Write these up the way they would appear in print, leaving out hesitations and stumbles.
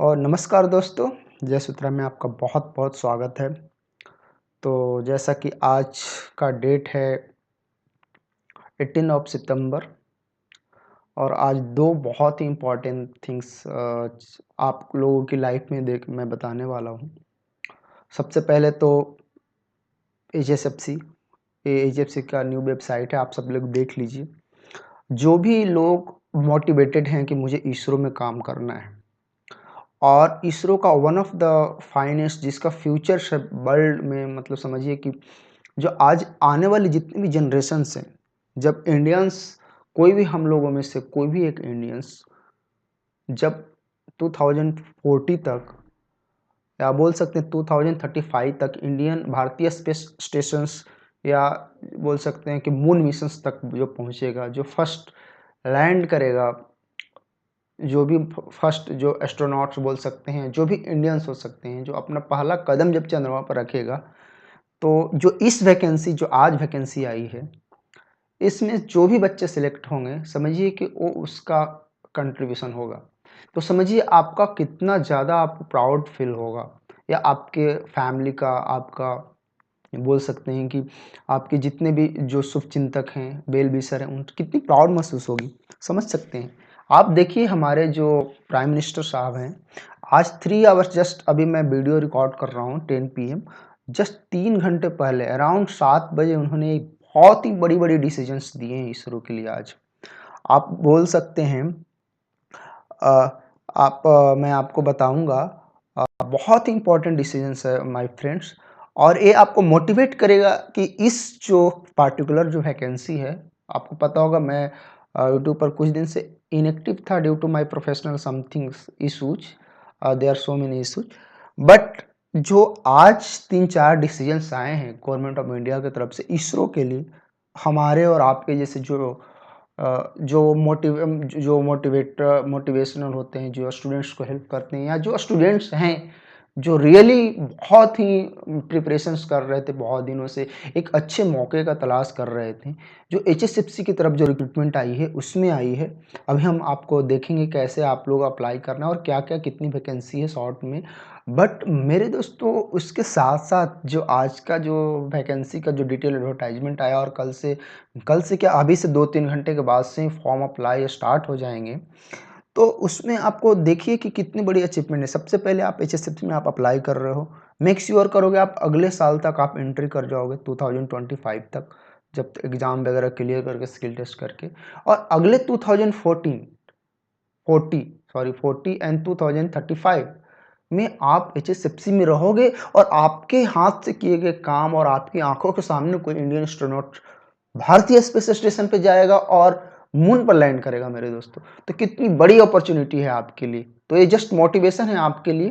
और नमस्कार दोस्तों, जय सूत्रा में आपका बहुत-बहुत स्वागत है। तो जैसा कि आज का डेट है 18 ऑफ सितंबर और आज 2 बहुत ही इम्पोर्टेंट थिंग्स आप लोगों की लाइफ में देख मैं बताने वाला हूँ। सबसे पहले तो एचएसएफसी, ये एचएसएफसी का न्यू वेबसाइट है, आप सब लोग देख लीजिए। जो भी लोग मोटिवेटेड हैं कि मुझे इसरो में काम करना है और इसरो का वन ऑफ द फाइनेस्ट जिसका फ्यूचर वर्ल्ड में मतलब समझिए कि जो आज आने वाली जितनी भी जनरेशन्स हैं, जब इंडियंस कोई भी हम लोगों में से कोई भी एक इंडियंस जब 2040 तक या बोल सकते हैं 2035 तक इंडियन भारतीय स्पेस स्टेशंस या बोल सकते हैं कि मून मिशंस तक जो पहुंचेगा, जो फर्स्ट लैंड करेगा, जो भी फर्स्ट जो एस्ट्रोनॉट्स बोल सकते हैं, जो भी इंडियंस हो सकते हैं, जो अपना पहला कदम जब चंद्रमा पर रखेगा, तो जो इस वैकेंसी जो आज वैकेंसी आई है, इसमें जो भी बच्चे सिलेक्ट होंगे, समझिए कि वो उसका कंट्रीब्यूशन होगा। तो समझिए आपका कितना ज़्यादा आपको प्राउड फील होगा या आपके फैमिली का, आपका बोल सकते हैं कि आपके जितने भी जो शुभचिंतक हैं, वेल विशर हैं, उन कितनी प्राउड महसूस होगी, समझ सकते हैं। आप देखिए हमारे जो प्राइम मिनिस्टर साहब हैं, आज 3 आवर्स जस्ट अभी मैं वीडियो रिकॉर्ड कर रहा हूँ 10 पीएम, जस्ट 3 घंटे पहले अराउंड 7 बजे उन्होंने एक बहुत ही बड़ी-बड़ी डिसीजंस दिए हैं इसरो के लिए आज। आप बोल सकते हैं मैं आपको बताऊँगा बहुत ही इम्पोर्टेंट डिसीजंस है माय फ्रेंड्स और ये आपको मोटिवेट करेगा कि इस जो पार्टिकुलर जो वैकेंसी है, आपको पता होगा मैं यूट्यूब पर कुछ दिन से इनएक्टिव था due to my professional somethings issues, there are so many issues but जो आज 3-4 डिसीजंस आए हैं गवर्नमेंट ऑफ इंडिया की तरफ से इसरो के लिए, हमारे और आपके जैसे जो मोटिवेशनल होते हैं, जो स्टूडेंट्स को हेल्प करते हैं या जो स्टूडेंट्स हैं, जो रियली बहुत ही प्रिपरेशंस कर रहे थे बहुत दिनों से, एक अच्छे मौके का तलाश कर रहे थे, जो एचएसएफसी की तरफ जो रिक्रूटमेंट आई है, उसमें आई है। अभी हम आपको देखेंगे कैसे आप लोग अप्लाई करना है और क्या-क्या कितनी वैकेंसी है शॉर्ट में। बट मेरे दोस्तों उसके साथ-साथ जो आज का जो वैकेंसी का जो डिटेल एडवर्टाइज़मेंट आया और कल से क्या अभी से 2-3 घंटे के बाद से ही फॉर्म अप्लाई स्टार्ट हो जाएँगे। तो उसमें आपको देखिए कि कितनी बड़ी अचीवमेंट है। सबसे पहले आप एचएसएफसी में आप अप्लाई कर रहे हो, मेक श्योर करोगे आप अगले साल तक आप एंट्री कर जाओगे 2025 तक, जब एग्ज़ाम वगैरह क्लियर करके स्किल टेस्ट करके और अगले 2014 40 सॉरी 40 एंड 2035 में आप एचएसएफसी में रहोगे और आपके हाथ से किए गए काम और आपकी आँखों के सामने कोई इंडियन एस्ट्रोनॉट भारतीय स्पेस स्टेशन पे जाएगा और मून पर लैंड करेगा मेरे दोस्तों। तो कितनी बड़ी अपॉर्च्युनिटी है आपके लिए। तो ये जस्ट मोटिवेशन है आपके लिए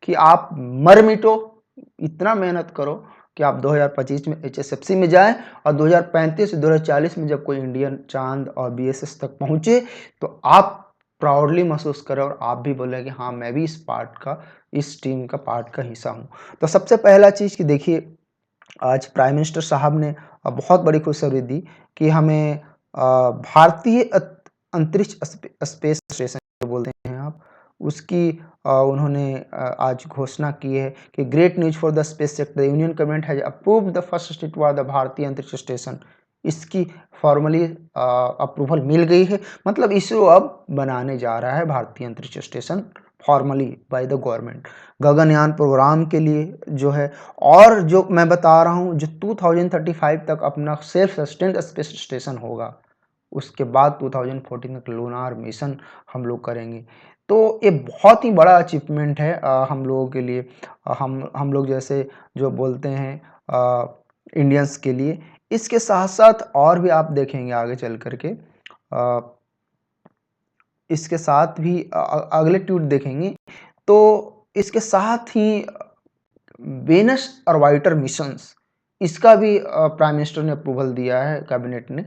कि आप मर मिटो, इतना मेहनत करो कि आप 2025 में एचएसएफसी में जाएँ और 2035 से 2040 में जब कोई इंडियन चाँद और बीएसएस तक पहुँचे, तो आप प्राउडली महसूस करें और आप भी बोलें कि हाँ, मैं भी इस टीम का पार्ट का हिस्सा हूँ। तो सबसे पहला चीज़ कि देखिए आज प्राइम मिनिस्टर साहब ने बहुत बड़ी खुशखबरी दी कि हमें भारतीय अंतरिक्ष स्पेस स्टेशन जो बोलते हैं आप, उसकी उन्होंने आज घोषणा की है कि great news for the space sector, the union government has approved the first step toward the भारतीय अंतरिक्ष स्टेशन। इसकी फॉर्मली अप्रूवल मिल गई है, मतलब इसरो अब बनाने जा रहा है भारतीय अंतरिक्ष station formally by the government. Gaganyaan programme के लिए जो है और जो मैं बता रहा हूँ जो 2035 तक अपना सेल्फ सस्टेन्ड स्पेस स्टेशन होगा, उसके बाद 2014 तक लूनार मिशन हम लोग करेंगे। तो ये बहुत ही बड़ा अचीवमेंट है हम लोगों के लिए, हम लोग जैसे जो बोलते हैं इंडियंस के लिए। इसके साथ-साथ और भी आप देखेंगे आगे चल कर के इसके साथ भी अगले ट्वीट देखेंगे तो इसके साथ ही वेनस ऑर्बिटर मिशंस, इसका भी प्राइम मिनिस्टर ने अप्रूवल दिया है कैबिनेट ने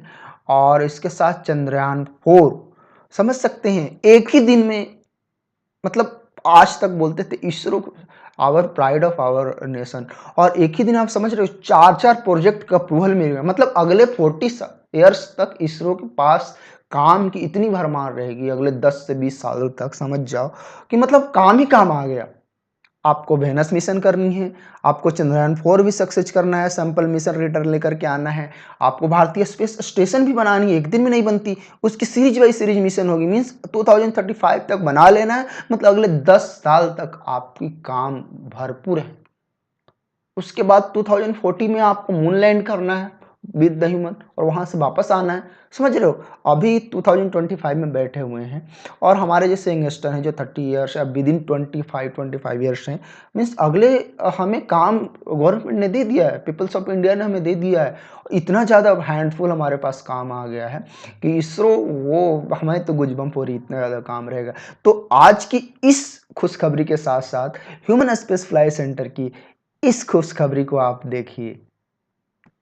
और इसके साथ चंद्रयान 4 समझ सकते हैं एक ही दिन में, मतलब आज तक बोलते थे ISRO our pride of our nation और एक ही दिन आप समझ रहे हो 4-4 प्रोजेक्ट का अप्रूवल मिल गया, मतलब अगले 40 ईयर्स तक इसरो के पास काम की इतनी भरमार रहेगी अगले 10 से 20 सालों तक, समझ जाओ कि मतलब काम ही काम आ गया। आपको वेनस मिशन करनी है, आपको चंद्रयान 4 भी सक्सेस करना है, सैंपल मिशन रिटर्न लेकर के आना है, आपको भारतीय स्पेस स्टेशन भी बनानी है, एक दिन में नहीं बनती, उसकी सीरीज बाई सीरीज मिशन होगी, मीन्स 2035 तक बना लेना है, मतलब अगले 10 साल तक आपकी काम भरपूर है। उसके बाद 2040 में आपको मून लैंड करना है विद द ह्यूमन और वहां से वापस आना है, समझ रहे हो। अभी 2025 में बैठे हुए हैं और हमारे जैसे यंगस्टर हैं जो 30 ईयर्स या विद इन 25 ईयर्स हैं, मीन्स अगले हमें काम गवर्नमेंट ने दे दिया है, पीपल्स ऑफ इंडिया ने हमें दे दिया है। इतना ज़्यादा हैंडफुल हमारे पास काम आ गया है कि इसरो वो हमें तो गुजबम पूरी इतना ज़्यादा काम रहेगा। तो आज की इस खुशखबरी के साथ साथ ह्यूमन स्पेस फ्लाइट सेंटर की इस खुशखबरी को आप देखिए,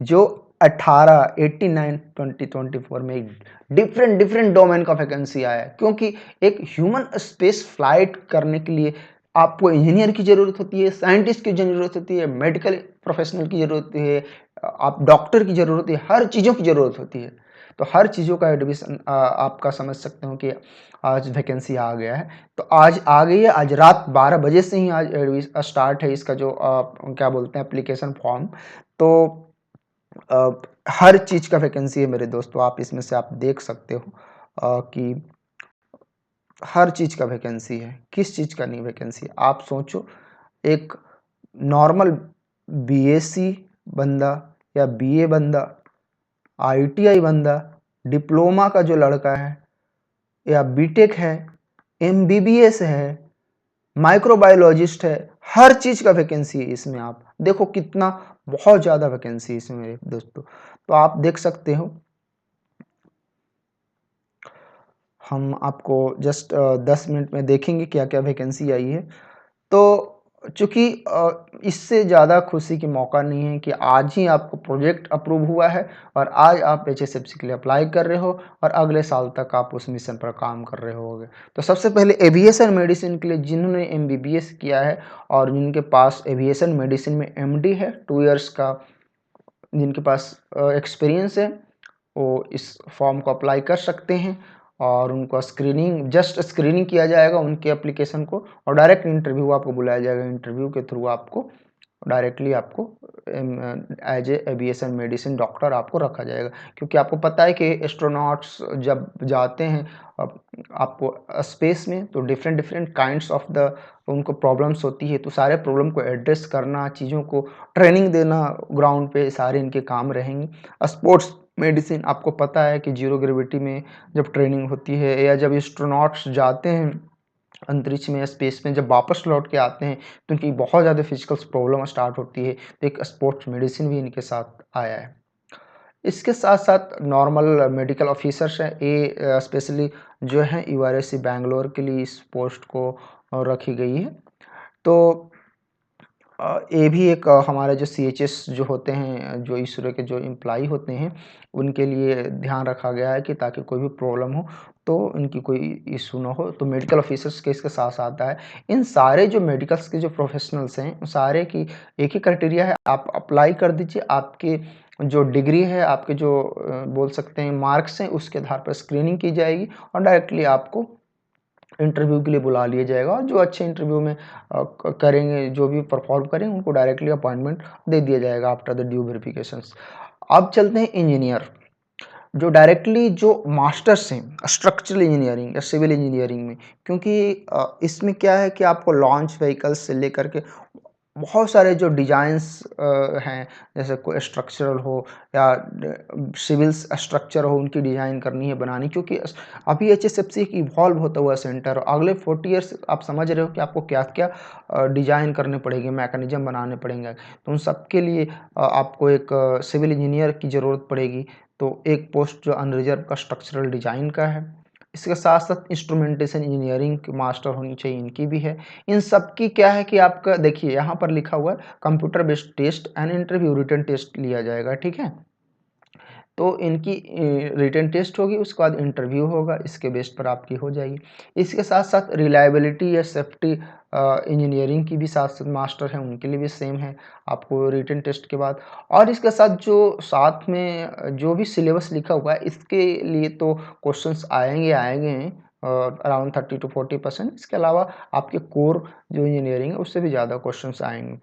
जो 18 89 2024 में एक डिफरेंट डिफरेंट डोमेन का वैकेंसी आया है, क्योंकि एक ह्यूमन स्पेस फ्लाइट करने के लिए आपको इंजीनियर की जरूरत होती है, साइंटिस्ट की जरूरत होती है, मेडिकल प्रोफेशनल की जरूरत है, आप डॉक्टर की जरूरत है, हर चीज़ों की जरूरत होती है। तो हर चीज़ों का एडमिशन आपका समझ सकते हो कि आज वैकेंसी आ गया है। तो आज आ गई है, आज रात 12 बजे से ही आज स्टार्ट है इसका जो क्या बोलते हैं एप्लीकेशन फॉर्म। तो अ, हर चीज़ का वैकेंसी है मेरे दोस्तों, आप इसमें से आप देख सकते हो कि हर चीज़ का वैकेंसी है, किस चीज़ का नहीं वैकेंसी है। आप सोचो, एक नॉर्मल बीएससी बंदा या बीए बंदा, आईटीआई बंदा, डिप्लोमा का जो लड़का है या बीटेक है, एमबीबीएस है, माइक्रोबायोलॉजिस्ट है, हर चीज़ का वैकेंसी है इसमें। आप देखो कितना बहुत ज़्यादा वैकेंसी है इसमें मेरे दोस्तों। तो आप देख सकते हो, हम आपको जस्ट 10 मिनट में देखेंगे क्या क्या वैकेंसी आई है। तो चूंकि इससे ज़्यादा खुशी की मौका नहीं है कि आज ही आपको प्रोजेक्ट अप्रूव हुआ है और आज आप एचएसएफसी के लिए अप्लाई कर रहे हो और अगले साल तक आप उस मिशन पर काम कर रहे होगे। तो सबसे पहले एविएशन मेडिसिन के लिए जिन्होंने एमबीबीएस किया है और जिनके पास एविएशन मेडिसिन में एमडी है 2 इयर्स का, जिनके पास एक्सपीरियंस है, वो इस फॉर्म को अप्लाई कर सकते हैं और उनको स्क्रीनिंग जस्ट स्क्रीनिंग किया जाएगा उनके एप्लीकेशन को और डायरेक्ट इंटरव्यू आपको बुलाया जाएगा। इंटरव्यू के थ्रू आपको डायरेक्टली आपको as a aviation medicine doctor आपको रखा जाएगा, क्योंकि आपको पता है कि एस्ट्रोनॉट्स जब जाते हैं आपको स्पेस में तो different different kinds of the उनको प्रॉब्लम्स होती है, तो सारे प्रॉब्लम को एड्रेस करना, चीज़ों को ट्रेनिंग देना ग्राउंड पे सारे इनके काम रहेंगे। स्पोर्ट्स मेडिसिन आपको पता है कि जीरो ग्रेविटी में जब ट्रेनिंग होती है या जब एस्ट्रोनॉट्स जाते हैं अंतरिक्ष में या स्पेस में, जब वापस लौट के आते हैं तो इनकी बहुत ज़्यादा फिजिकल प्रॉब्लम स्टार्ट होती है, तो एक स्पोर्ट्स मेडिसिन भी इनके साथ आया है। इसके साथ साथ नॉर्मल मेडिकल ऑफिसर्स हैं, ये स्पेशली जो है यूआरएससी बैंगलोर के लिए इस पोस्ट को रखी गई है। तो ये भी एक हमारे जो सीएचएस जो होते हैं, जो इसरो के जो एम्प्लॉई होते हैं, उनके लिए ध्यान रखा गया है कि ताकि कोई भी प्रॉब्लम हो तो इनकी कोई इशू ना हो। तो मेडिकल ऑफिसर्स के इसके साथ आता है। इन सारे जो मेडिकल्स के जो प्रोफेशनल्स हैं सारे की एक ही क्राइटेरिया है, आप अप्लाई कर दीजिए, आपके जो डिग्री है, आपके जो बोल सकते हैं मार्क्स हैं, उसके आधार पर स्क्रीनिंग की जाएगी और डायरेक्टली आपको इंटरव्यू के लिए बुला लिया जाएगा और जो अच्छे इंटरव्यू में करेंगे, जो भी परफॉर्म करेंगे, उनको डायरेक्टली अपॉइंटमेंट दे दिया जाएगा आफ्टर द ड्यू वेरिफिकेशंस। अब चलते हैं इंजीनियर, जो डायरेक्टली जो मास्टर्स हैं स्ट्रक्चरल इंजीनियरिंग या सिविल इंजीनियरिंग में, क्योंकि इसमें क्या है कि आपको लॉन्च व्हीकल्स से लेकर के बहुत सारे जो डिज़ाइंस हैं, जैसे कोई स्ट्रक्चरल हो या सिविल स्ट्रक्चर हो, उनकी डिज़ाइन करनी है, बनानी, क्योंकि अभी एचएसएफसी एक इवॉल्व होता हुआ सेंटर, अगले 40 ईयर्स आप समझ रहे हो कि आपको क्या क्या डिज़ाइन करने पड़ेंगे, मैकेनिज्म बनाने पड़ेंगे। तो उन सब के लिए आपको एक सिविल इंजीनियर की ज़रूरत पड़ेगी। तो एक पोस्ट जो अनरिजर्व का स्ट्रक्चरल डिज़ाइन का है, इसके साथ साथ इंस्ट्रूमेंटेशन इंजीनियरिंग की मास्टर होनी चाहिए, इनकी भी है। इन सब की क्या है कि आपका देखिए यहाँ पर लिखा हुआ है computer based test and interview written test लिया जाएगा, ठीक है। तो इनकी रिटन टेस्ट होगी, उसके बाद इंटरव्यू होगा, इसके बेस पर आपकी हो जाएगी। इसके साथ साथ रिलायबिलिटी या सेफ्टी इंजीनियरिंग की भी साथ साथ मास्टर हैं उनके लिए भी सेम है आपको रिटन टेस्ट के बाद। और इसके साथ जो साथ में जो भी सिलेबस लिखा हुआ है इसके लिए तो क्वेश्चंस आएंगे अराउंड 30 to 40%। इसके अलावा आपके कोर जो इंजीनियरिंग है उससे भी ज़्यादा क्वेश्चंस आएंगे।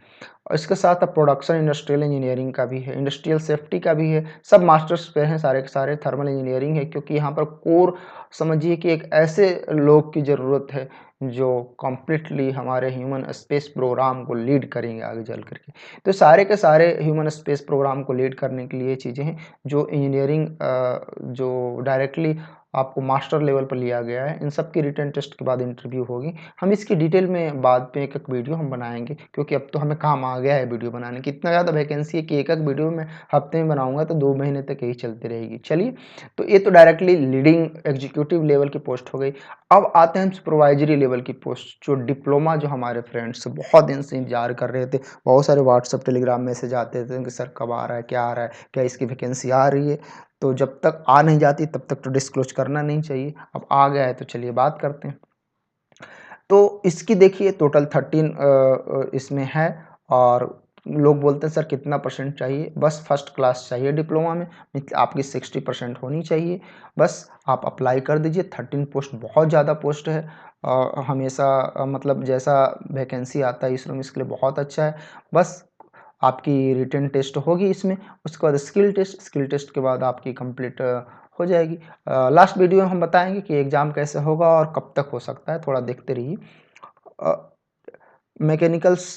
और इसके साथ अब प्रोडक्शन इंडस्ट्रियल इंजीनियरिंग का भी है, इंडस्ट्रियल सेफ्टी का भी है, सब मास्टर्स पे हैं सारे के सारे। थर्मल इंजीनियरिंग है क्योंकि यहाँ पर कोर समझिए कि एक ऐसे लोग की ज़रूरत है जो कम्प्लीटली हमारे ह्यूमन स्पेस प्रोग्राम को लीड करेंगे आगे चल करके। तो सारे के सारे ह्यूमन स्पेस प्रोग्राम को लीड करने के लिए चीज़ें हैं जो इंजीनियरिंग जो डायरेक्टली आपको मास्टर लेवल पर लिया गया है। इन सब की रिटन टेस्ट के बाद इंटरव्यू होगी। हम इसकी डिटेल में बाद में एक-एक वीडियो हम बनाएँगे क्योंकि अब तो हमें काम आ गया है वीडियो बनाने की। इतना ज़्यादा वैकेंसी है कि एक-एक वीडियो मैं हफ्ते में बनाऊँगा तो 2 महीने तक यही चलती रहेगी। चलिए, तो ये तो डायरेक्टली लीडिंग एग्जीक्यूटिव लेवल की पोस्ट हो गई। अब आते हैं हम सुपरवाइजरी लेवल की पोस्ट, जो डिप्लोमा जो हमारे फ्रेंड्स बहुत दिन से इंतज़ार कर रहे थे। बहुत सारे व्हाट्सएप, टेलीग्राम मैसेज आते थे कि सर कब आ रहा है, क्या आ रहा है, क्या इसकी वैकेंसी आ रही है? तो जब तक आ नहीं जाती तब तक तो डिस्क्लोज़ करना नहीं चाहिए। अब आ गया है तो चलिए बात करते हैं। तो इसकी देखिए टोटल 13 इसमें है और लोग बोलते हैं सर कितना परसेंट चाहिए? बस फर्स्ट क्लास चाहिए डिप्लोमा में, आपकी 60% होनी चाहिए। बस आप अप्लाई कर दीजिए। 13 पोस्ट बहुत ज़्यादा पोस्ट है। हमेशा मतलब जैसा वैकेंसी आता है इसरो में इसके लिए बहुत अच्छा है। बस आपकी रिटन टेस्ट होगी इसमें, उसके बाद स्किल टेस्ट के बाद आपकी कंप्लीट हो जाएगी। लास्ट वीडियो में हम बताएँगे कि एग्ज़ाम कैसे होगा और कब तक हो सकता है, थोड़ा देखते रहिए। मैकेनिकल्स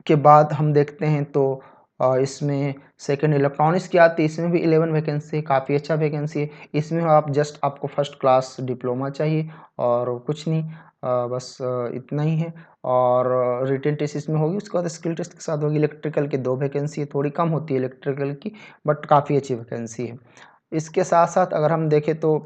के बाद हम देखते हैं तो इसमें सेकंड इलेक्ट्रॉनिक्स की आती है, इसमें भी 11 वैकेंसी है, काफ़ी अच्छा वैकेंसी है। इसमें आप जस्ट आपको फर्स्ट क्लास डिप्लोमा चाहिए और कुछ नहीं, बस इतना ही है। और रिटन टेस्ट इसमें होगी, उसके बाद स्किल टेस्ट के साथ होगी। इलेक्ट्रिकल की 2 वैकेंसी है, थोड़ी कम होती है इलेक्ट्रिकल की, बट काफ़ी अच्छी वैकेंसी है। इसके साथ-साथ अगर हम देखें तो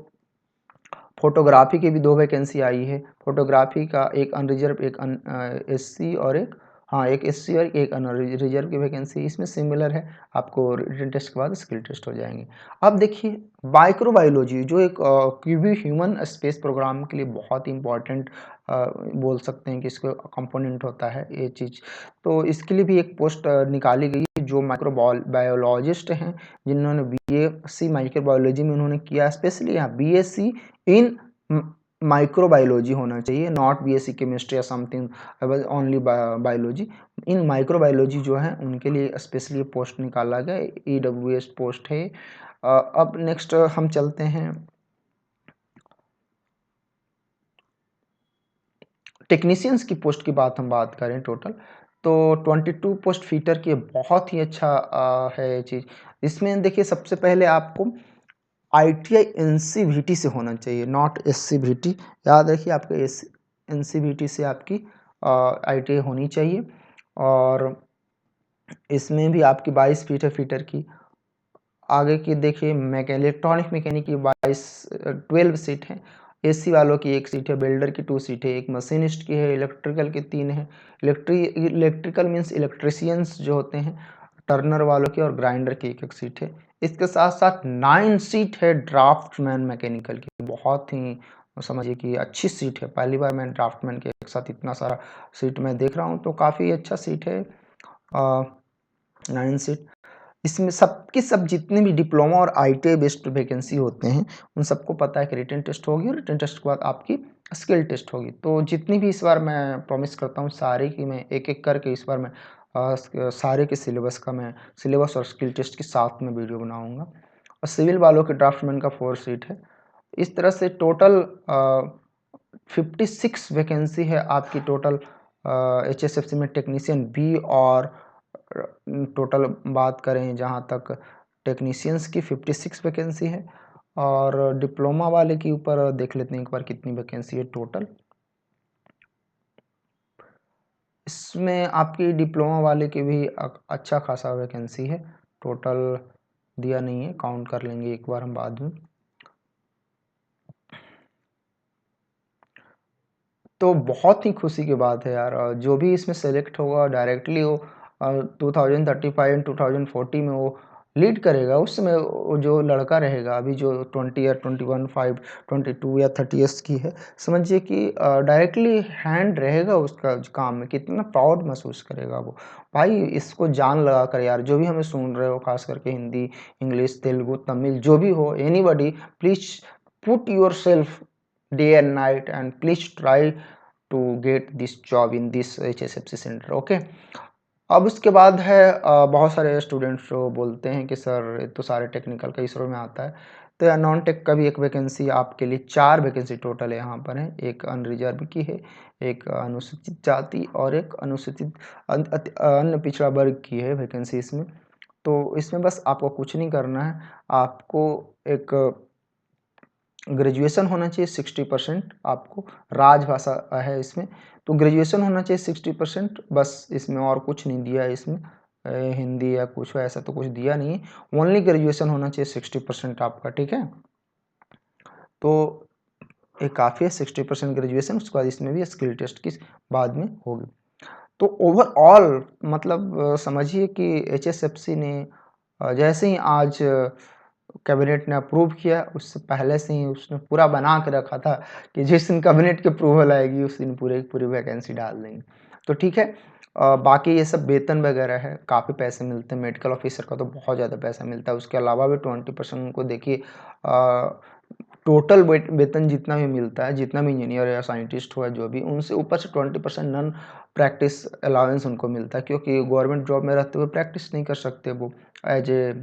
फ़ोटोग्राफ़ी की भी 2 वैकेंसी आई है। फ़ोटोग्राफ़ी का एक अनरिज़र्व, एक एससी और एक, हाँ, एक एससी और एक रिज़र्व की वैकेंसी इसमें सिमिलर है। आपको रिटन टेस्ट के बाद स्किल टेस्ट हो जाएँगे। अब देखिए माइक्रोबायोलॉजी जो एक क्यूबी ह्यूमन स्पेस प्रोग्राम के लिए बहुत ही इम्पोर्टेंट बोल सकते हैं कि इसका कंपोनेंट होता है ये चीज़। तो इसके लिए भी एक पोस्ट निकाली गई है जो बायोलॉजिस्ट हैं जिन्होंने बीएससी माइक्रोबायोलॉजी में उन्होंने किया, स्पेशली यहाँ बीएससी इन माइक्रोबायोलॉजी होना चाहिए, नॉट बीएससी केमिस्ट्री या समथिंग, ओनली बायोलॉजी। इन माइक्रोबायोलॉजी जो है उनके लिए स्पेशली पोस्ट निकाला गया, ईडब्ल्यूएस पोस्ट है। अब नेक्स्ट हम चलते हैं टेक्नीशियंस की पोस्ट की हम बात करें टोटल, तो 22 पोस्ट फिटर की बहुत ही अच्छा है ये चीज़। इसमें देखिए सबसे पहले आपको आईटीआई एनसीवीटी से होना चाहिए, नॉट एससीवीटी। याद रखिए आपके एनसीवीटी से आपकी आईटीआई होनी चाहिए। और इसमें भी आपकी 22 फीट है फिटर की। आगे की देखिए इलेक्ट्रॉनिक मैकेनिक की 12 सीट है। एसी वालों की 1 सीट है, बिल्डर की 2 सीट है, एक मशीनिस्ट की है, इलेक्ट्रिकल की 3 है। इलेक्ट्रिकल मीन्स इलेक्ट्रीशियंस जो होते हैं, टर्नर वालों की, और ग्राइंडर की 1-1 सीट है। इसके साथ-साथ 9 सीट है ड्राफ्टमैन मैकेनिकल की, बहुत ही समझिए कि अच्छी सीट है। पहली बार मैं ड्राफ्टमैन के एक साथ इतना सारा सीट मैं देख रहा हूँ, तो काफ़ी अच्छा सीट है। 9 सीट। इसमें सबके सब जितने भी डिप्लोमा और आईटीआई बेस्ड वैकेंसी होते हैं, उन सबको पता है कि रिटन टेस्ट होगी और रिटन टेस्ट के बाद आपकी स्किल टेस्ट होगी। तो जितनी भी इस बार मैं प्रॉमिस करता हूँ सारे की मैं एक-एक करके इस बार मैं सारे के सिलेबस का मैं सिलेबस और स्किल टेस्ट के साथ में वीडियो बनाऊँगा। और सिविल वालों के ड्राफ्टमैन का 4 सीट है। इस तरह से टोटल 56 वैकेंसी है आपकी टोटल एचएसएफसी में टेक्नीशियन बी। और टोटल बात करें जहाँ तक टेक्नीशियंस की 56 वैकेंसी है। और डिप्लोमा वाले के ऊपर देख लेते हैं एक बार कितनी वैकेंसी है टोटल। इसमें आपकी डिप्लोमा वाले की भी अच्छा खासा वैकेंसी है। टोटल दिया नहीं है, काउंट कर लेंगे एक बार हम बाद में। तो बहुत ही खुशी की बात है यार, जो भी इसमें सेलेक्ट होगा डायरेक्टली वो 2035 एंड 2040 में वो लीड करेगा उस समय वो जो लड़का रहेगा अभी जो 20 या 21, 5, 22 या 30 ईयर्स की है, समझिए कि डायरेक्टली हैंड रहेगा उसका काम में, कितना प्राउड महसूस करेगा वो। भाई इसको जान लगा कर यार, जो भी हमें सुन रहे हो खास करके हिंदी, इंग्लिश, तेलुगु, तमिल जो भी हो, anybody please put yourself day and night and please try to get this job in this HSFC centre, okay. अब उसके बाद है बहुत सारे स्टूडेंट्स जो बोलते हैं कि सर ये तो सारे टेक्निकल का इसरो में आता है, तो या नॉन टेक का भी एक वैकेंसी आपके लिए, 4 वैकेंसी टोटल यहाँ पर है। एक अनरिजर्व की है, एक अनुसूचित जाति और एक अनुसूचित अन्य पिछड़ा वर्ग की है वैकेंसी इसमें। तो इसमें बस आपको कुछ नहीं करना है, आपको एक ग्रेजुएशन होना चाहिए 60%, आपको राजभाषा है इसमें, तो ग्रेजुएशन होना चाहिए 60%, बस इसमें और कुछ नहीं दिया है इसमें, हिंदी या कुछ ऐसा तो कुछ दिया नहीं है, ओनली ग्रेजुएशन होना चाहिए 60% आपका, ठीक है। तो ये काफ़ी है 60% ग्रेजुएशन, उसके बाद इसमें भी स्किल टेस्ट की बाद में होगी। तो ओवरऑल मतलब समझिए कि HSFC ने जैसे ही आज कैबिनेट ने अप्रूव किया, उससे पहले से ही उसने पूरा बना के रखा था कि जिस दिन कैबिनेट की अप्रूवल आएगी उस दिन पूरे पूरी वैकेंसी डाल देंगे। तो ठीक है, बाकी ये सब वेतन वगैरह है, काफ़ी पैसे मिलते हैं, मेडिकल ऑफिसर का तो बहुत ज़्यादा पैसा मिलता है, उसके अलावा भी 20% उनको देखिए टोटल वेतन जितना भी मिलता है, जितना भी इंजीनियर या साइंटिस्ट हुआ जो भी, उनसे ऊपर से 20% नॉन प्रैक्टिस अलाउंस उनको मिलता है, क्योंकि गवर्नमेंट जॉब में रहते हुए प्रैक्टिस नहीं कर सकते वो, एज ए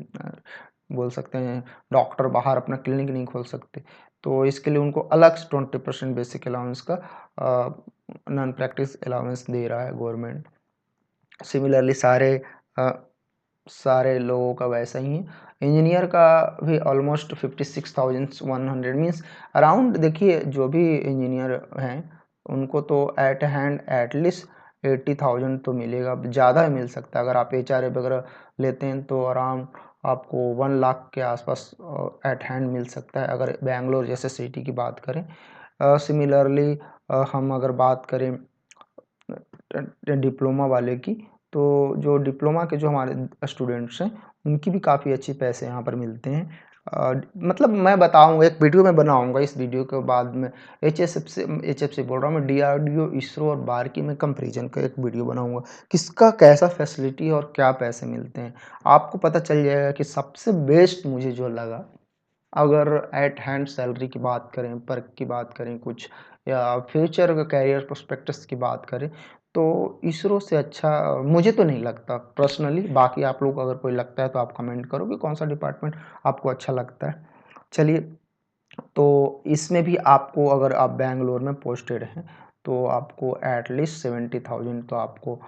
बोल सकते हैं डॉक्टर बाहर अपना क्लिनिक नहीं खोल सकते, तो इसके लिए उनको अलग से 20% बेसिक अलाउंस का नॉन प्रैक्टिस अलाउंस दे रहा है गवर्नमेंट। सिमिलरली सारे लोगों का वैसा ही है। इंजीनियर का भी ऑलमोस्ट 56,100 मीन्स अराउंड, देखिए जो भी इंजीनियर हैं उनको तो एट हैंड एटलीस्ट 80,000 तो मिलेगा, ज़्यादा मिल सकता है। अगर आप HRA वगैरह लेते हैं तो अराउंड आपको 1 लाख के आसपास एट हैंड मिल सकता है, अगर बेंगलोर जैसे सिटी की बात करें। सिमिलरली हम अगर बात करें डिप्लोमा वाले की, तो जो डिप्लोमा के जो हमारे स्टूडेंट्स हैं उनकी भी काफ़ी अच्छे पैसे यहाँ पर मिलते हैं। मतलब मैं बताऊँगा, एक वीडियो मैं बनाऊँगा, इस वीडियो के बाद में HFC बोल रहा हूँ मैं, DRDO, इसरो और बारकी में कंपैरिजन का एक वीडियो बनाऊँगा, किसका कैसा फैसिलिटी और क्या पैसे मिलते हैं। आपको पता चल जाएगा कि सबसे बेस्ट मुझे जो लगा, अगर एट हैंड सैलरी की बात करें, पर्क की बात करें कुछ, या फ्यूचर का कैरियर प्रोस्पेक्टस की बात करें, तो इसरो से अच्छा मुझे तो नहीं लगता पर्सनली। बाकी आप लोग को अगर कोई लगता है तो आप कमेंट करो कि कौन सा डिपार्टमेंट आपको अच्छा लगता है। चलिए, तो इसमें भी आपको, अगर आप बैंगलोर में पोस्टेड हैं तो आपको एटलीस्ट 70,000 तो आपको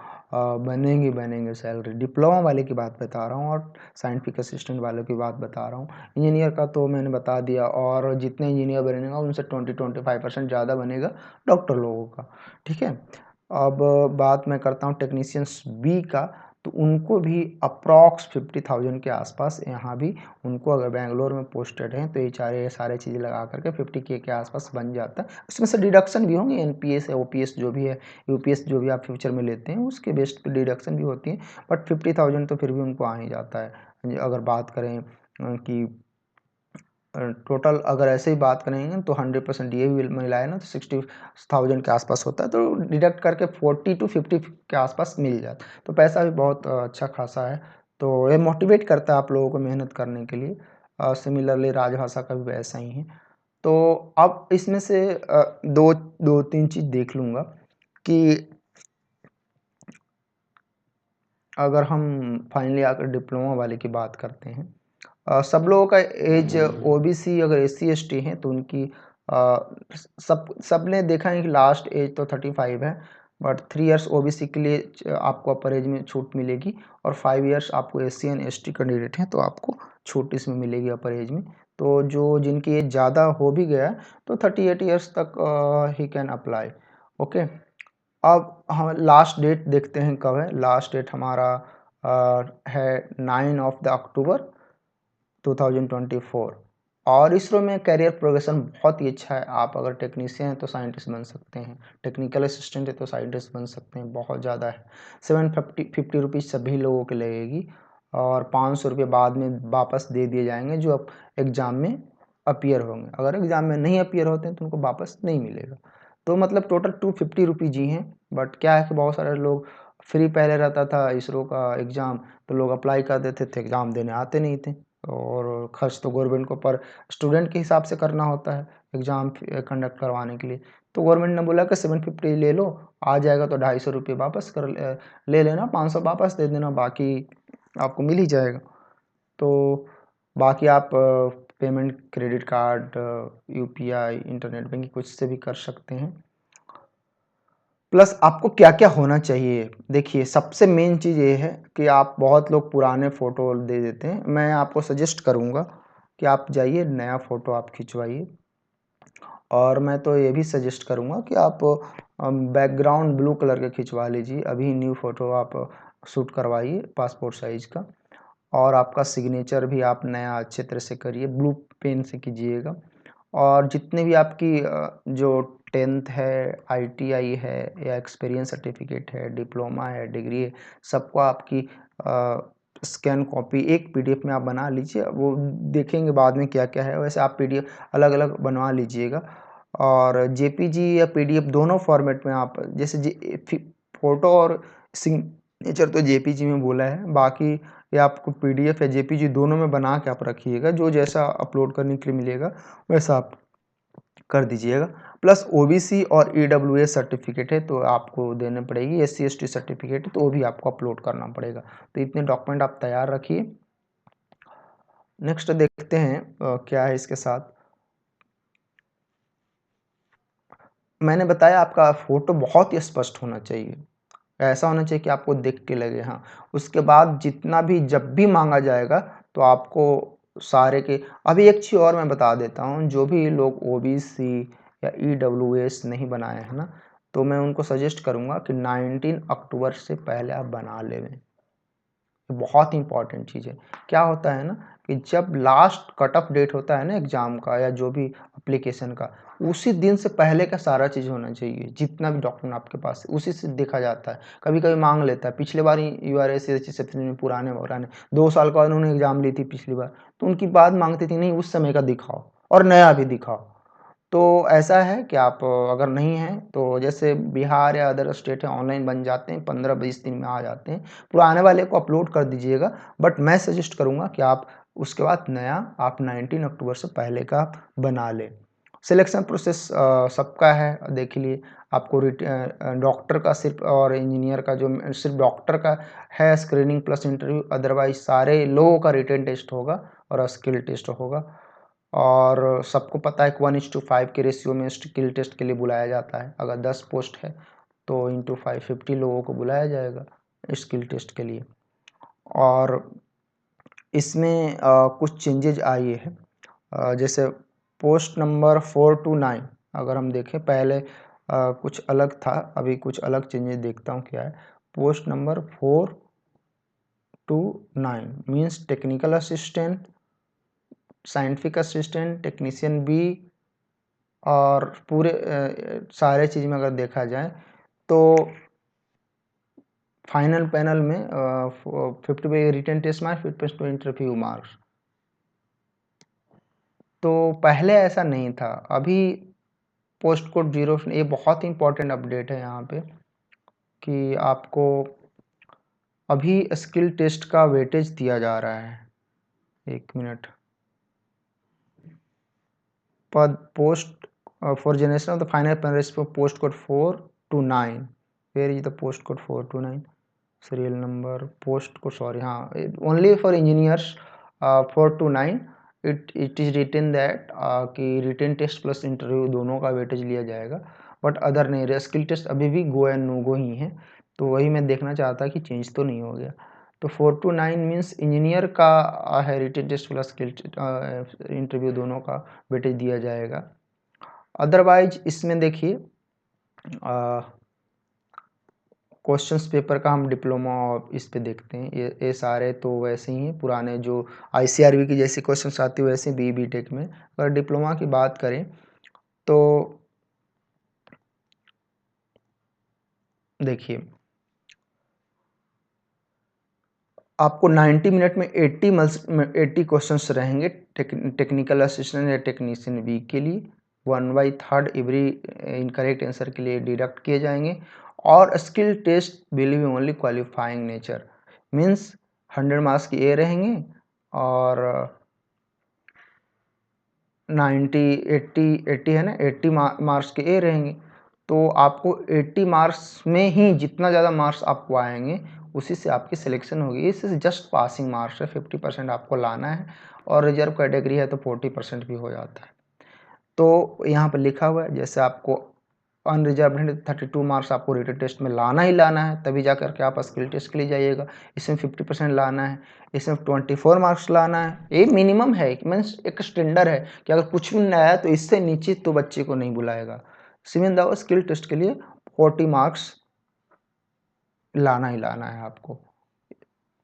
बनेंगे सैलरी। डिप्लोमा वाले की बात बता रहा हूँ और साइंटिफिक असिस्टेंट वालों की बात बता रहा हूँ। इंजीनियर का तो मैंने बता दिया, और जितने इंजीनियर बनेगा उनसे 20-25% ज़्यादा बनेगा डॉक्टर लोगों का, ठीक है। अब बात मैं करता हूँ टेक्नीशियंस बी का, तो उनको भी अप्रॉक्स 50,000 के आसपास यहाँ भी, उनको अगर बैंगलोर में पोस्टेड हैं तो ये सारे चीज़ें लगा करके 50K के आसपास बन जाता है। उसमें से डिडक्शन भी होंगे, NPS या OPS जो भी है, UPS जो भी आप फ्यूचर में लेते हैं उसके बेस पे डिडक्शन भी होती है, बट 50,000 तो फिर भी उनको आ ही जाता है। अगर बात करें कि टोटल अगर ऐसे ही बात करेंगे तो 100% ये भी मिलाए ना तो 60,000 के आसपास होता है, तो डिडक्ट करके 40-50 के आसपास मिल जाता है, तो पैसा भी बहुत अच्छा खासा है। तो ये मोटिवेट करता है आप लोगों को मेहनत करने के लिए। सिमिलरली राजभाषा का भी वैसा ही है। तो अब इसमें से दो दो तीन चीज़ देख लूँगा कि अगर हम फाइनली आकर डिप्लोमा वाले की बात करते हैं, सब लोगों का एज, OBC अगर SC ST हैं तो उनकी सबने देखा है कि लास्ट एज तो 35 है, बट 3 इयर्स OBC के लिए आपको अपर एज में छूट मिलेगी, और 5 इयर्स आपको SC एंड ST कैंडिडेट हैं तो आपको छूट इसमें मिलेगी अपर एज में। तो जो जिनकी एज ज़्यादा हो भी गया तो 38 इयर्स तक ही कैन अप्लाई, ओके। अब हम लास्ट डेट देखते हैं कब है। लास्ट डेट हमारा है 9 ऑफ द अक्टूबर 2024, और इसरो में करियर प्रोग्रेशन बहुत ही अच्छा है। आप अगर टेक्नीशियन हैं तो साइंटिस्ट बन सकते हैं, टेक्निकल असिस्टेंट है तो साइंटिस्ट बन सकते हैं, बहुत ज़्यादा है। 750 रुपीज़ सभी लोगों के लगेगी, और 500 रुपये बाद में वापस दे दिए जाएंगे जो अब एग्ज़ाम में अपीयर होंगे। अगर एग्ज़ाम में नहीं अपीयर होते हैं तो उनको वापस नहीं मिलेगा। तो मतलब टोटल 250 रुपीज़ ही हैं। बट क्या है कि बहुत सारे लोग फ्री पहले रहता था इसरो का एग्ज़ाम, तो लोग अप्लाई कर देते थे, एग्ज़ाम देने आते नहीं थे और खर्च तो गवर्नमेंट को पर स्टूडेंट के हिसाब से करना होता है एग्ज़ाम कंडक्ट करवाने के लिए। तो गवर्नमेंट ने बोला कि 750 ले लो, आ जाएगा तो 250 रुपये वापस ले लेना, 500 वापस दे देना, बाकी आपको मिल ही जाएगा। तो बाकी आप payment credit card, UPI, internet banking कुछ से भी कर सकते हैं। प्लस आपको क्या-क्या होना चाहिए? देखिए, सबसे मेन चीज़ ये है कि आप बहुत लोग पुराने फ़ोटो दे देते हैं। मैं आपको सजेस्ट करूँगा कि आप जाइए नया फ़ोटो आप खिंचवाइए और मैं तो ये भी सजेस्ट करूँगा कि आप बैकग्राउंड ब्लू कलर का खिंचवा लीजिए। अभी न्यू फ़ोटो आप शूट करवाइए पासपोर्ट साइज़ का और आपका सिग्नेचर भी आप नया अच्छे तरह से करिए, ब्लू पेन से कीजिएगा। और जितने भी आपकी जो 10th है, आईटीआई है या एक्सपीरियंस सर्टिफिकेट है, डिप्लोमा है, डिग्री है, सबको आपकी स्कैन कॉपी एक पीडीएफ में आप बना लीजिए। वो देखेंगे बाद में क्या-क्या है, वैसे आप पीडीएफ अलग-अलग बनवा लीजिएगा और जेपीजी या पीडीएफ दोनों फॉर्मेट में आप जैसे फ़ोटो और सिग्नेचर तो जेपीजी में बोला है, बाकी ये आपको पीडीएफ या जेपीजी दोनों में बना के आप रखिएगा, जो जैसा अपलोड करने के लिए मिलेगा वैसा आप कर दीजिएगा। प्लस ओबीसी और ईडब्ल्यूएस सर्टिफिकेट है तो आपको देने पड़ेगी, एससी एसटी सर्टिफिकेट है तो वो भी आपको अपलोड करना पड़ेगा। तो इतने डॉक्यूमेंट आप तैयार रखिए। नेक्स्ट देखते हैं क्या है इसके साथ। मैंने बताया आपका फ़ोटो बहुत ही स्पष्ट होना चाहिए। ऐसा होना चाहिए कि आपको देख के लगे हाँ। उसके बाद जितना भी जब भी माँगा जाएगा तो आपको सारे के अभी एक चीज़ और मैं बता देता हूँ, जो भी लोग ओबीसी या ईडब्ल्यूएस नहीं बनाए हैं ना, तो मैं उनको सजेस्ट करूँगा कि 19 अक्टूबर से पहले आप बना लें। बहुत ही इम्पोर्टेंट चीज़ है। क्या होता है ना कि जब लास्ट कट ऑफ डेट होता है ना एग्ज़ाम का या जो भी एप्लीकेशन का, उसी दिन से पहले का सारा चीज़ होना चाहिए। जितना भी डॉक्यूमेंट आपके पास है, उसी से देखा जाता है। कभी-कभी माँग लेता है। पिछले बार ही यूआरएस रिसेप्शन में पुराने 2 साल का उन्होंने एग्ज़ाम ली थी पिछली बार, तो उनकी बात माँगती थी नहीं उस समय का दिखाओ और नया भी दिखाओ। तो ऐसा है कि आप अगर नहीं हैं तो जैसे बिहार या अदर स्टेट है ऑनलाइन बन जाते हैं, 15-20 दिन में आ जाते हैं। पुराने वाले को अपलोड कर दीजिएगा, बट मैं सजेस्ट करूँगा कि आप उसके बाद नया आप 19 अक्टूबर से पहले का बना लें। सिलेक्शन प्रोसेस सबका है, देख लिए आपको डॉक्टर का सिर्फ और इंजीनियर का जो सिर्फ डॉक्टर का है स्क्रीनिंग प्लस इंटरव्यू, अदरवाइज सारे लोगों का रिटन टेस्ट होगा और स्किल टेस्ट होगा। और सबको पता है कि 1:5 के रेशियो में स्किल टेस्ट के लिए बुलाया जाता है। अगर 10 पोस्ट है तो इंटू 5 50 लोगों को बुलाया जाएगा स्किल टेस्ट के लिए। और इसमें कुछ चेंजेज आई है, जैसे पोस्ट नंबर 4 टू 9 अगर हम देखें पहले कुछ अलग था, अभी कुछ अलग चेंजेस देखता हूँ क्या है। Post number 4 to 9 means technical assistant, scientific assistant, technician B और पूरे सारे चीज़ में अगर देखा जाए तो फाइनल पैनल में 50 पे रिटन टेस्ट मार्क्स, 50 पे इंटरव्यू मार्क्स। तो पहले ऐसा नहीं था। अभी पोस्ट कोड 0 ये बहुत ही इम्पोर्टेंट अपडेट है यहाँ पे कि आपको अभी स्किल टेस्ट का वेटेज दिया जा रहा है। 1 minute. Post for generation of the final panelist for post code 4 to 9. Where is the post code 4 to 9? Serial number post code, sorry, हाँ, only for engineers 4 to 9 it is written that कि written test plus interview दोनों का weightage लिया जाएगा, but other नहीं रहा। Skill test अभी भी गो एंड नो गो ही है, तो वही मैं देखना चाहता कि चेंज तो नहीं हो गया। तो 4 to 9 मीन्स इंजीनियर का है written test plus skill interview दोनों का वेटेज दिया जाएगा। अदरवाइज इसमें देखिए क्वेश्चंस पेपर का हम डिप्लोमा और इस पे देखते हैं, ये सारे तो वैसे ही हैं पुराने जो आईसीआरबी की जैसे क्वेश्चंस आती है वैसे बी टेक में। अगर डिप्लोमा की बात करें तो देखिए आपको 90 मिनट में 80 क्वेश्चंस रहेंगे टेक्निकल असिस्टेंट या टेक्नीशियन बी के लिए। 1/3 एवरी इनकरेक्ट आंसर के लिए डिडक्ट किए जाएंगे। और skill test will be only qualifying nature, means 100 marks की ए रहेंगे और 80 है ना, 80 मार्क्स के ए रहेंगे। तो आपको 80 मार्क्स में ही जितना ज़्यादा मार्क्स आपको आएंगे उसी से आपकी सिलेक्शन होगी। इससे जस्ट पासिंग मार्क्स है, 50% आपको लाना है और रिजर्व कैटेगरी है तो 40% भी हो जाता है। तो यहाँ पर लिखा हुआ है जैसे आपको अनरिजर्व है 32 मार्क्स आपको रिटन टेस्ट में लाना ही लाना है, तभी जा करके आप स्किल टेस्ट के लिए जाइएगा। इसमें 50% लाना है, इसमें 24 मार्क्स लाना है। ये मिनिमम है, मीन्स एक स्टैंडर्ड है कि अगर कुछ भी नहीं आया तो इससे नीचे तो बच्चे को नहीं बुलाएगा। सिविल दावा स्किल टेस्ट के लिए 40 मार्क्स लाना ही लाना है आपको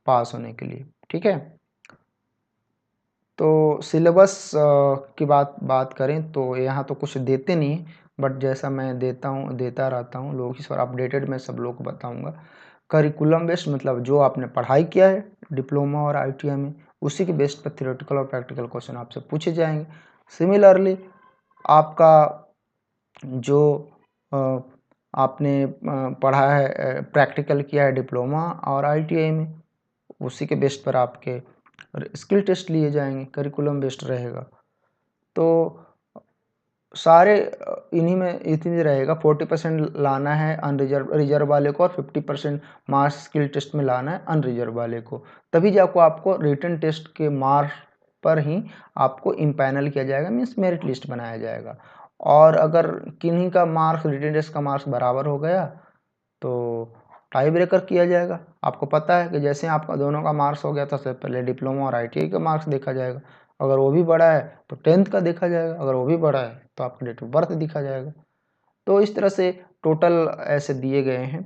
पास होने के लिए, ठीक है। तो सिलेबस की बात करें तो यहाँ तो कुछ देते नहीं है, बट जैसा मैं देता रहता हूँ लोग इस बार अपडेटेड मैं सब लोग को बताऊँगा। करिकुलम बेस्ड मतलब जो आपने पढ़ाई किया है डिप्लोमा और ITI में उसी के बेस्ड पर थ्योरेटिकल और प्रैक्टिकल क्वेश्चन आपसे पूछे जाएंगे। सिमिलरली आपका जो आपने पढ़ा है प्रैक्टिकल किया है डिप्लोमा और ITI में उसी के बेस्ड पर आपके स्किल टेस्ट लिए जाएंगे, करिकुलम बेस्ड रहेगा। तो सारे इतनी रहेगा। 40% लाना है रिजर्व वाले को और 50% मार्क्स स्किल टेस्ट में लाना है अनरिजर्व वाले को, तभी जाको आपको रिटन टेस्ट के मार्क्स पर ही आपको इम्पैनल किया जाएगा, मीन्स मेरिट लिस्ट बनाया जाएगा। और अगर किन्हीं का मार्क्स रिटन टेस्ट का मार्क्स बराबर हो गया तो टाई ब्रेकर किया जाएगा। आपको पता है कि जैसे आपका दोनों का मार्क्स हो गया था सबसे पहले डिप्लोमा और ITI का मार्क्स देखा जाएगा, अगर वो भी बड़ा है तो 10th का देखा जाएगा, अगर वो भी बड़ा है तो आपका डेट ऑफ बर्थ दिखा जाएगा। तो इस तरह से टोटल ऐसे दिए गए हैं।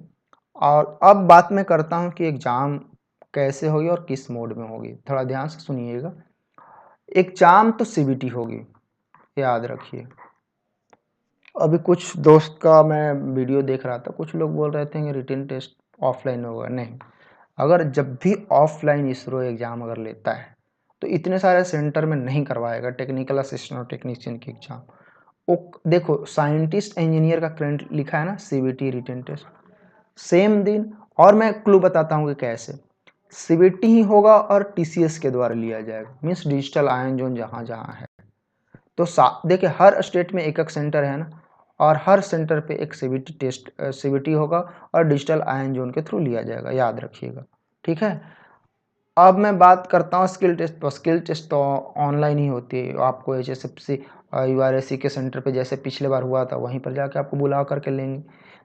और अब बात मैं करता हूँ कि एग्ज़ाम कैसे होगी और किस मोड में होगी, थोड़ा ध्यान से सुनिएगा। एग्ज़ाम तो CBT होगी, याद रखिए। अभी कुछ दोस्त का मैं वीडियो देख रहा था, कुछ लोग बोल रहे थे कि रिटन टेस्ट ऑफलाइन होगा। नहीं, अगर जब भी ऑफलाइन इसरो एग्ज़ाम अगर लेता है तो इतने सारे सेंटर में नहीं करवाएगा टेक्निकल असिस्टेंट और टेक्नीशियन की एग्ज़ाम। वो देखो साइंटिस्ट इंजीनियर का करंट लिखा है ना CBT रिटन टेस्ट सेम दिन। और मैं क्लू बताता हूँ कि कैसे। CBT ही होगा और TCS के द्वारा लिया जाएगा, मीन्स डिजिटल आयन जोन जहाँ जहाँ है। तो देखिए हर स्टेट में एक सेंटर है ना, और हर सेंटर पे एक CBT होगा और डिजिटल आयन जोन के थ्रू लिया जाएगा, याद रखिएगा, ठीक है। अब मैं बात करता हूँ स्किल टेस्ट। तो स्किल टेस्ट तो ऑनलाइन ही होती है, आपको HSFC URSC के सेंटर पे जैसे पिछले बार हुआ था वहीं पर जाके आपको बुला करके लेंगे।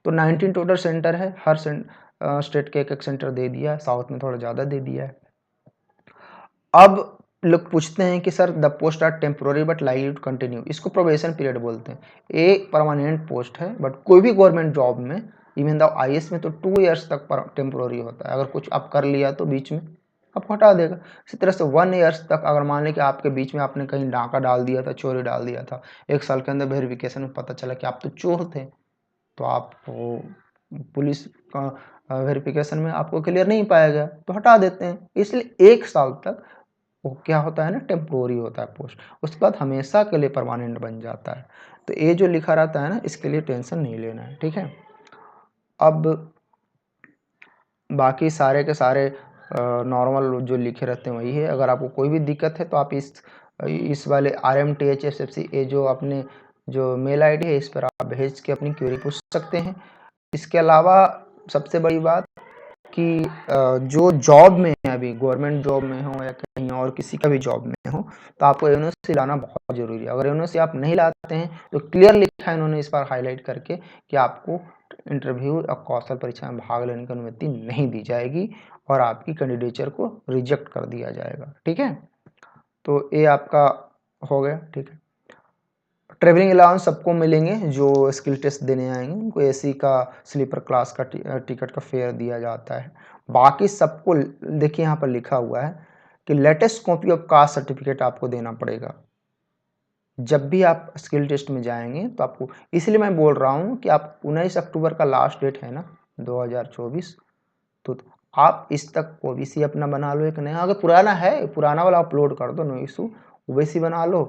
तो 19 टोटल सेंटर है, हर स्टेट के एक सेंटर दे दिया है, साउथ में थोड़ा ज़्यादा दे दिया है। अब लोग पूछते हैं कि sir the post are temporary but likely to continue, इसको प्रोबेशन पीरियड बोलते हैं। एक परमानेंट पोस्ट है, बट कोई भी गवर्नमेंट जॉब में इवन द IAS में तो 2 ईयर्स तक टेम्पोररी होता है। अगर कुछ आप कर लिया तो बीच में आपको हटा देगा। इसी तरह से 1 ईयर्स तक अगर मान लें कि आपके बीच में आपने कहीं डाका डाल दिया था, चोरी डाल दिया था, 1 साल के अंदर वेरिफिकेशन में पता चला कि आप तो चोर थे, तो आप पुलिस का वेरिफिकेशन में आपको क्लियर नहीं पाया गया तो हटा देते हैं। इसलिए 1 साल तक वो क्या होता है ना, टेम्पोररी होता है पोस्ट, उसके बाद हमेशा के लिए परमानेंट बन जाता है। तो ये जो लिखा रहता है ना, इसके लिए टेंशन नहीं लेना है, ठीक है। अब बाकी सारे के सारे नॉर्मल जो लिखे रहते हैं वही है। अगर आपको कोई भी दिक्कत है तो आप इस वाले RMTHSFC ये जो अपने जो मेल ID है इस पर आप भेज के अपनी क्वेरी पूछ सकते हैं। इसके अलावा सबसे बड़ी बात कि जो जॉब में है, अभी गवर्नमेंट जॉब में हो या कहीं और किसी का भी जॉब में हो, तो आपको यूनिवर्सिटी लाना बहुत ज़रूरी है। अगर यूनिवर्सिटी आप नहीं लाते हैं तो क्लियर लिखा है इन्होंने इस बार हाईलाइट करके कि आपको इंटरव्यू और कौशल परीक्षा में भाग लेने की अनुमति नहीं दी जाएगी और आपकी कैंडिडेचर को रिजेक्ट कर दिया जाएगा, ठीक है। तो ये आपका हो गया, ठीक है। ट्रेवलिंग अलाउंस सबको मिलेंगे जो स्किल टेस्ट देने आएंगे, उनको AC का स्लीपर क्लास का टिकट का फेयर दिया जाता है। बाकी सबको देखिए यहाँ पर लिखा हुआ है कि latest copy of caste certificate आपको देना पड़ेगा जब भी आप स्किल टेस्ट में जाएंगे। तो आपको इसलिए मैं बोल रहा हूँ कि आप 19 अक्टूबर का लास्ट डेट है ना 2024, तो आप इस तक ओबीसी अपना बना लो एक नया, अगर पुराना है पुराना वाला अपलोड कर दो, नो इशू। ओबीसी बना लो,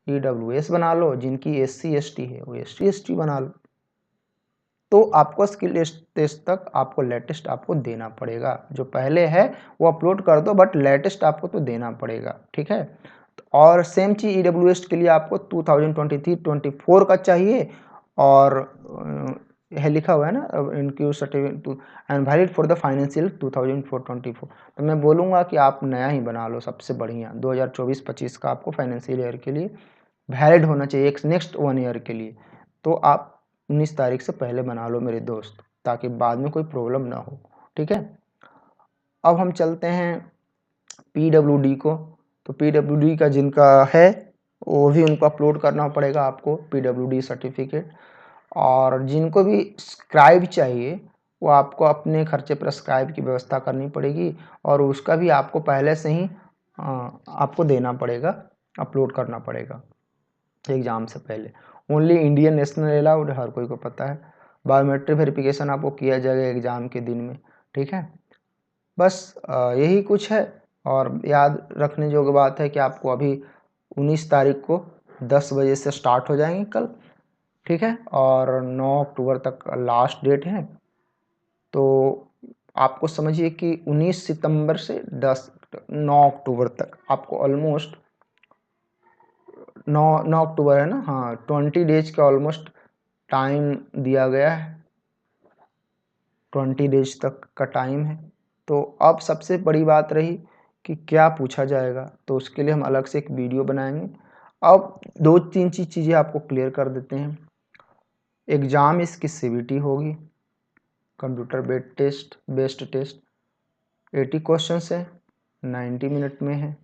ईडब्ल्यूएस बना लो, जिनकी एससी एसटी है वो एसटी एसटी बना लो। तो आपको स्किल टेस्ट तक आपको लेटेस्ट आपको देना पड़ेगा, जो पहले है वो अपलोड कर दो, बट लेटेस्ट आपको तो देना पड़ेगा, ठीक है। और सेम चीज़ ईडब्ल्यूएस के लिए आपको 2023-24 का चाहिए, और यह लिखा हुआ है ना इनक्यू certificate and valid for the financial 2024-24। तो मैं बोलूँगा कि आप नया ही बना लो, सबसे बढ़िया 2024-25 का आपको फाइनेंशियल ईयर के लिए वैलिड होना चाहिए, एक नेक्स्ट 1 ईयर के लिए। तो आप 19 तारीख से पहले बना लो मेरे दोस्त, ताकि बाद में कोई प्रॉब्लम ना हो, ठीक है। अब हम चलते हैं पीडब्ल्यूडी को। तो पीडब्ल्यूडी का जिनका है वो भी उनको अपलोड करना पड़ेगा आपको पीडब्ल्यूडी सर्टिफिकेट, और जिनको भी स्क्राइब चाहिए वो आपको अपने खर्चे पर स्क्राइब की व्यवस्था करनी पड़ेगी, और उसका भी आपको पहले से ही आपको देना पड़ेगा, अपलोड करना पड़ेगा एग्ज़ाम से पहले। ओनली इंडियन नेशनल अलाउड, हर कोई को पता है। बायोमेट्रिक वेरिफिकेशन आपको किया जाएगा एग्ज़ाम के दिन में, ठीक है। बस यही कुछ है। और याद रखने जोग बात है कि आपको अभी 19 तारीख को 10 बजे से स्टार्ट हो जाएंगे कल, ठीक है, और 9 अक्टूबर तक लास्ट डेट है। तो आपको समझिए कि 19 सितंबर से 9 अक्टूबर तक आपको ऑलमोस्ट 9 अक्टूबर है ना, हाँ 20 डेज का ऑलमोस्ट टाइम दिया गया है, 20 डेज तक का टाइम है। तो अब सबसे बड़ी बात रही कि क्या पूछा जाएगा, तो उसके लिए हम अलग से एक वीडियो बनाएंगे। अब 2-3 चीज़ें आपको क्लियर कर देते हैं। एग्ज़ाम इसकी सीबीटी होगी, कंप्यूटर बेस्ड टेस्ट, 80 क्वेश्चंस है, 90 मिनट में है।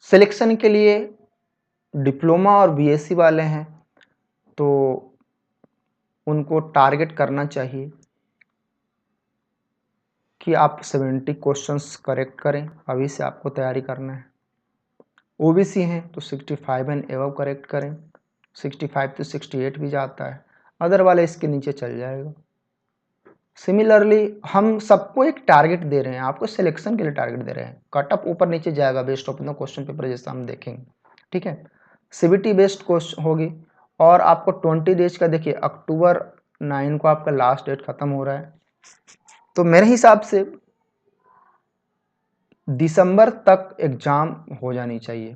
सिलेक्शन के लिए डिप्लोमा और बीएससी वाले हैं तो उनको टारगेट करना चाहिए कि आप 70 क्वेश्चंस करेक्ट करें, अभी से आपको तैयारी करना है। ओबीसी हैं तो 65 एंड एबव करेक्ट करें, 65 to 68 भी जाता है, अदर वाले इसके नीचे चल जाएगा। सिमिलरली हम सबको एक टारगेट दे रहे हैं, आपको सिलेक्शन के लिए टारगेट दे रहे हैं, कट ऑफ ऊपर नीचे जाएगा based of the question paper जैसा हम देखेंगे, ठीक है। सीबीटी बेस्ड क्वेश्चन होगी, और आपको 20 डेज का, देखिए अक्टूबर 9 को आपका लास्ट डेट खत्म हो रहा है, तो मेरे हिसाब से दिसंबर तक एग्जाम हो जानी चाहिए,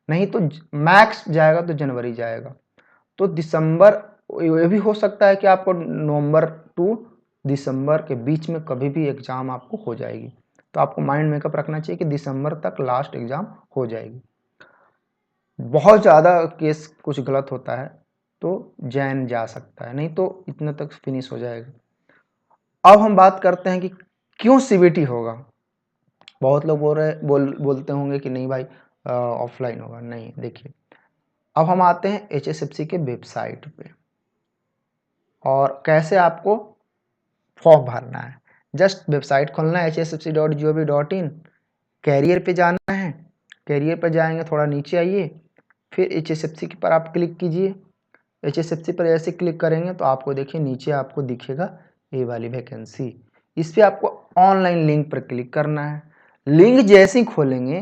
नहीं तो मैक्स जाएगा तो जनवरी जाएगा। तो दिसंबर, ये भी हो सकता है कि आपको नवंबर टू दिसंबर के बीच में कभी भी एग्ज़ाम आपको हो जाएगी, तो आपको माइंड मेकअप रखना चाहिए कि दिसंबर तक लास्ट एग्ज़ाम हो जाएगी। बहुत ज़्यादा केस कुछ गलत होता है तो जैन जा सकता है, नहीं तो इतना तक फिनिश हो जाएगा। अब हम बात करते हैं कि क्यों सीबीटी होगा। बहुत लोग बोलते होंगे कि नहीं भाई ऑफलाइन होगा, नहीं। देखिए अब हम आते हैं एचएसएफसी के वेबसाइट पे, और कैसे आपको फॉर्म भरना है। जस्ट वेबसाइट खोलना है hsfc.gov.in, कैरियर पे जाना है, कैरियर पर जाएंगे, थोड़ा नीचे आइए, फिर एचएसएफसी पर आप क्लिक कीजिए। एचएसएफसी पर ऐसे क्लिक करेंगे तो आपको देखिए नीचे आपको दिखेगा ये वाली वैकेंसी, इस पर आपको ऑनलाइन लिंक पर क्लिक करना है। लिंक जैसे ही खोलेंगे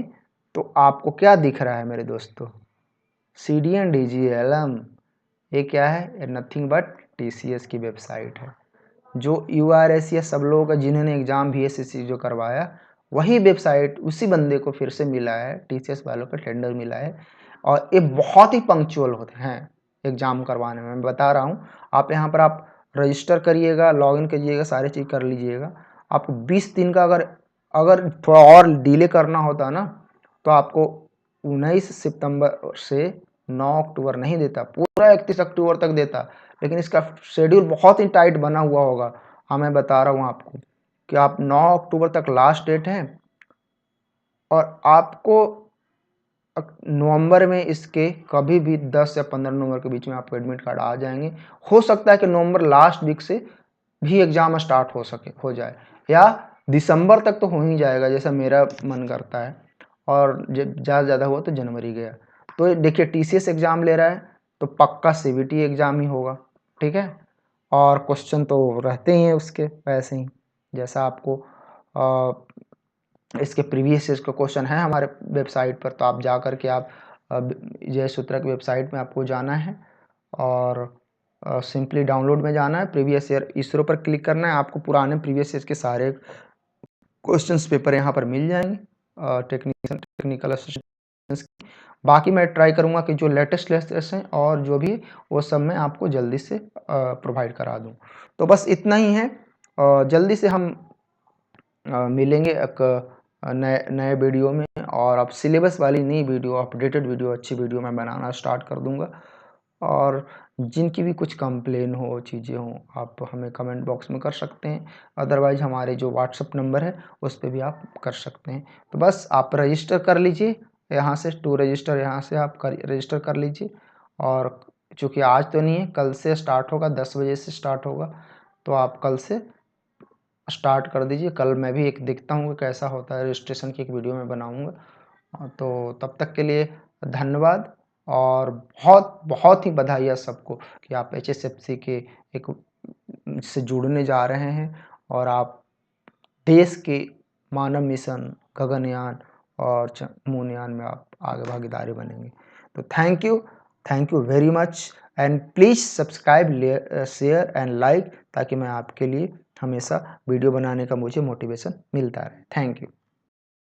तो आपको क्या दिख रहा है मेरे दोस्तों, CDN-DGLM, ये क्या है, नथिंग बट टीसीएस की वेबसाइट है। जो यूआरएस या सब लोग जिन्होंने एग्जाम VSSC जो करवाया, वही वेबसाइट उसी बंदे को फिर से मिला है, टीसीएस वालों का टेंडर मिला है, और ये बहुत ही पंक्चुअल होते हैं एग्जाम करवाने में। मैं बता रहा हूँ, आप यहाँ पर आप रजिस्टर करिएगा, लॉगिन करिएगा, सारी चीज़ कर लीजिएगा। आपको 20 दिन का अगर थोड़ा और डिले करना होता ना, तो आपको 19 सितंबर से 9 अक्टूबर नहीं देता, पूरा 31 अक्टूबर तक देता, लेकिन इसका शेड्यूल बहुत ही टाइट बना हुआ होगा। हाँ मैं बता रहा हूँ आपको कि आप 9 अक्टूबर तक लास्ट डेट है, और आपको नवंबर में इसके कभी भी 10 या 15 नवंबर के बीच में आपको एडमिट कार्ड आ जाएंगे। हो सकता है कि नवंबर लास्ट वीक से भी एग्जाम स्टार्ट हो जाए, या दिसंबर तक तो हो ही जाएगा जैसा मेरा मन करता है, और जब ज़्यादा हुआ तो जनवरी गया। तो देखिए टीसीएस एग्जाम ले रहा है तो पक्का सीबीटी एग्जाम ही होगा, ठीक है। और क्वेश्चन तो रहते ही हैं उसके वैसे ही, जैसा आपको इसके प्रीवियस ईयर्स का क्वेश्चन है हमारे वेबसाइट पर, तो आप जा कर के आप जय सूत्रा की वेबसाइट में आपको जाना है और सिंपली डाउनलोड में जाना है, प्रीवियस ईयर इसरो पर क्लिक करना है, आपको पुराने प्रीवियस ईयर के सारे क्वेश्चंस पेपर यहाँ पर मिल जाएंगे टेक्निकल असिस्टेंट। बाकी मैं ट्राई करूँगा कि जो लेटेस्ट लेटेस्ट हैं और जो भी वो सब मैं आपको जल्दी से प्रोवाइड करा दूँ। तो बस इतना ही है, जल्दी से हम मिलेंगे एक नए नए वीडियो में, और अब सिलेबस वाली नई वीडियो, अपडेटेड वीडियो, अच्छी वीडियो मैं बनाना स्टार्ट कर दूंगा। और जिनकी भी कुछ कंप्लेन हो, चीज़ें हों, आप हमें कमेंट बॉक्स में कर सकते हैं, अदरवाइज़ हमारे जो व्हाट्सअप नंबर है उस पर भी आप कर सकते हैं। तो बस आप रजिस्टर कर लीजिए, यहाँ से टू रजिस्टर, यहाँ से आप रजिस्टर कर लीजिए। और चूँकि आज तो नहीं है, कल से स्टार्ट होगा, 10 बजे से स्टार्ट होगा, तो आप कल से स्टार्ट कर दीजिए। कल मैं भी एक देखता हूँ कि कैसा होता है, रजिस्ट्रेशन की एक वीडियो मैं बनाऊँगा। तो तब तक के लिए धन्यवाद, और बहुत बहुत ही बधाई है सबको कि आप HSFC के एक से जुड़ने जा रहे हैं, और आप देश के मानव मिशन, गगनयान और मूनयान में आप आगे भागीदारी बनेंगे। तो thank you very much, and please subscribe, share and like, ताकि मैं आपके लिए हमेशा वीडियो बनाने का मुझे मोटिवेशन मिलता रहे। Thank you.